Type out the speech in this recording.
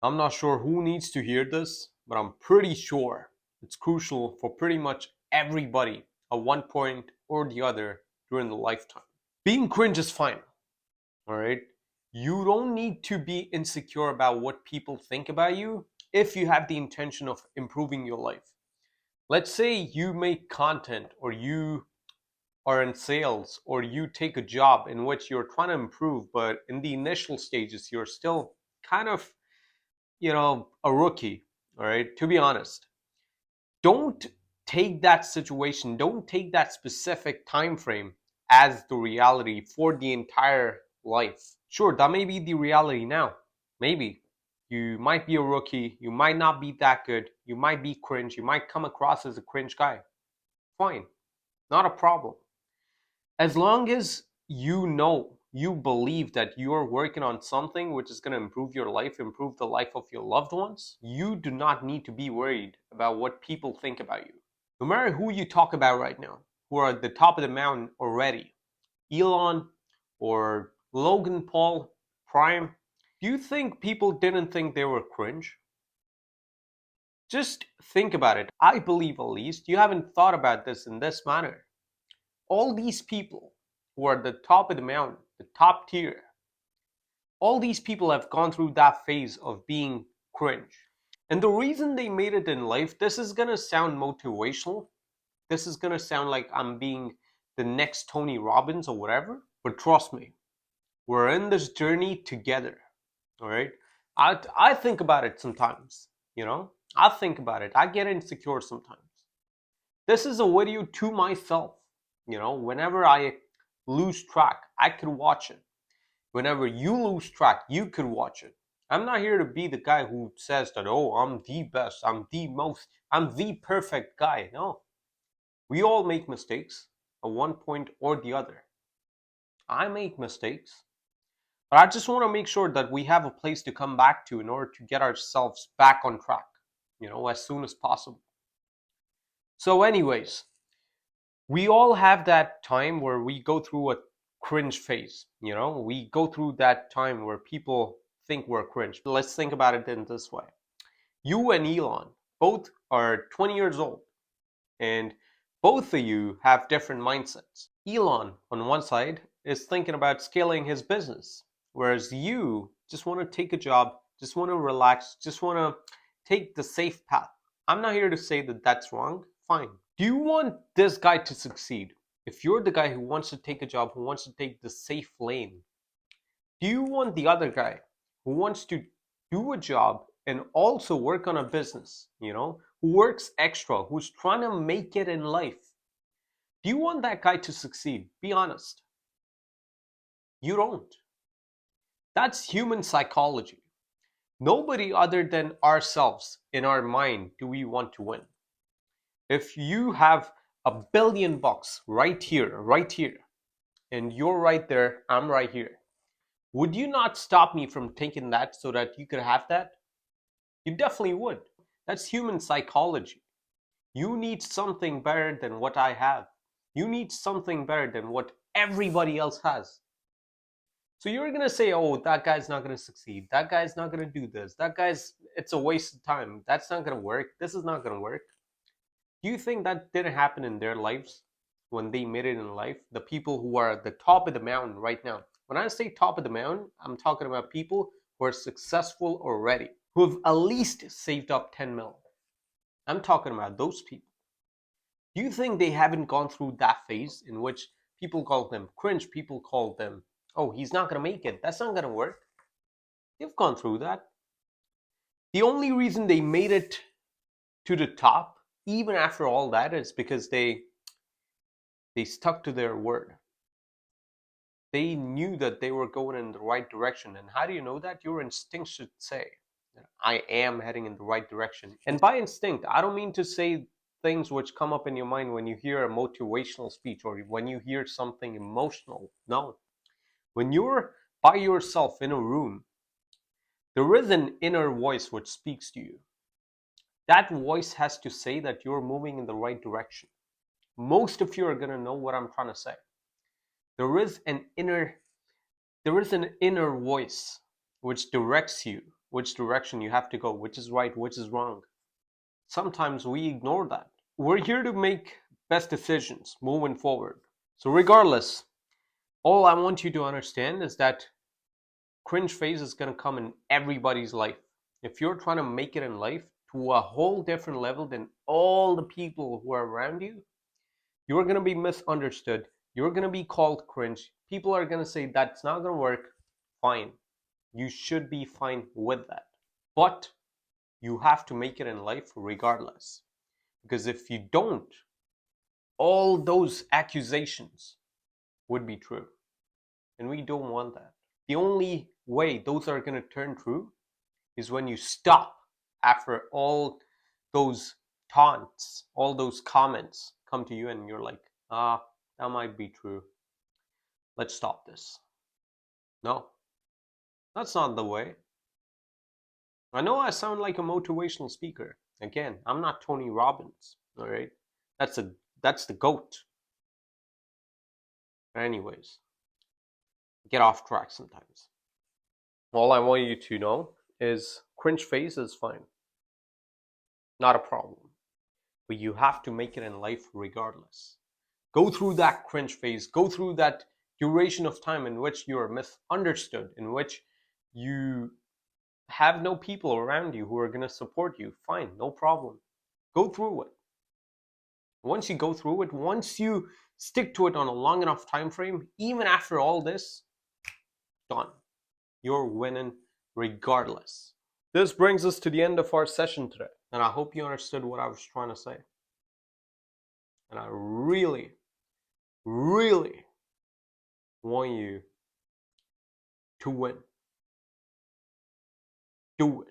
I'm not sure who needs to hear this, but I'm pretty sure it's crucial for pretty much everybody at one point or the other during the lifetime. Being cringe is fine, all right? You don't need to be insecure about what people think about you if you have the intention of improving your life. Let's say you make content or you are in sales or you take a job in which you're trying to improve, but in the initial stages, you're still kind of, a rookie, all right? To be honest, don't take that situation, don't take that specific time frame as the reality for the entire life. Sure, that may be the reality now. Maybe you might be a rookie, you might not be that good, you might be cringe, you might come across as a cringe guy. Fine, not a problem. As long as you believe that you're working on something which is going to improve your life, improve the life of your loved ones, you do not need to be worried about what people think about you. No matter who you talk about right now, who are at the top of the mountain already, Elon or Logan Paul, Prime, do you think people didn't think they were cringe? Just think about it. I believe, at least, you haven't thought about this in this manner. All these people who are at the top of the mountain, the top tier, all these people have gone through that phase of being cringe. And the reason they made it in life, this is gonna sound motivational. This is gonna sound like I'm being the next Tony Robbins or whatever. But trust me, we're in this journey together. All right. I think about it sometimes, I think about it. I get insecure sometimes. This is a video to myself. Whenever I lose track, I could watch it. Whenever you lose track, you could watch it. I'm not here to be the guy who says that, oh, I'm the best, I'm the perfect guy. No. We all make mistakes at one point or the other. I make mistakes. But I just want to make sure that we have a place to come back to in order to get ourselves back on track, as soon as possible. So, anyways, we all have that time where we go through a cringe phase. We go through that time where people think we're cringe. Let's think about it in this way. You and Elon both are 20 years old, and both of you have different mindsets. Elon, on one side, is thinking about scaling his business, whereas you just want to take a job, just want to relax, just want to take the safe path. I'm not here to say that that's wrong. Fine. Do you want this guy to succeed? If you're the guy who wants to take a job, who wants to take the safe lane, do you want the other guy who wants to do a job and also work on a business, who works extra, who's trying to make it in life? Do you want that guy to succeed? Be honest. You don't. That's human psychology. Nobody other than ourselves in our mind do we want to win. If you have $1 billion right here, and you're right there, I'm right here, would you not stop me from taking that so that you could have that? You definitely would. That's human psychology. You need something better than what I have. You need something better than what everybody else has. So you're going to say, oh, that guy's not going to succeed. That guy's not going to do this. It's a waste of time. That's not going to work. This is not going to work. Do you think that didn't happen in their lives when they made it in life? The people who are at the top of the mountain right now. When I say top of the mountain, I'm talking about people who are successful already, who have at least saved up 10 mil. I'm talking about those people. Do you think they haven't gone through that phase in which people call them cringe, people call them, oh, he's not going to make it, that's not going to work? They've gone through that. The only reason they made it to the top, even after all that, is because they stuck to their word. They knew that they were going in the right direction. And how do you know that? Your instinct should say, I am heading in the right direction. And by instinct, I don't mean to say things which come up in your mind when you hear a motivational speech or when you hear something emotional. No. When you're by yourself in a room, there is an inner voice which speaks to you. That voice has to say that you're moving in the right direction. Most of you are going to know what I'm trying to say. There is an inner voice which directs you which direction you have to go, which is right, which is wrong. Sometimes we ignore that. We're here to make best decisions moving forward. So regardless, all I want you to understand is that cringe phase is going to come in everybody's life. If you're trying to make it in life to a whole different level than all the people who are around you, you're going to be misunderstood. You're going to be called cringe. People are going to say that's not going to work. Fine. You should be fine with that. But you have to make it in life regardless. Because if you don't, all those accusations would be true. And we don't want that. The only way those are going to turn true is when you stop after all those taunts, all those comments come to you and you're like, that might be true. Let's stop this. No, that's not the way. I know I sound like a motivational speaker. Again, I'm not Tony Robbins, all right? That's the GOAT. But anyways, get off track sometimes. All I want you to know is cringe phase is fine. Not a problem. But you have to make it in life regardless. Go through that cringe phase. Go through that duration of time in which you are misunderstood, in which you have no people around you who are going to support you. Fine, no problem. Go through it. Once you go through it, once you stick to it on a long enough time frame, even after all this, done. You're winning regardless. This brings us to the end of our session today. And I hope you understood what I was trying to say. And I really, really want you to win. Do it.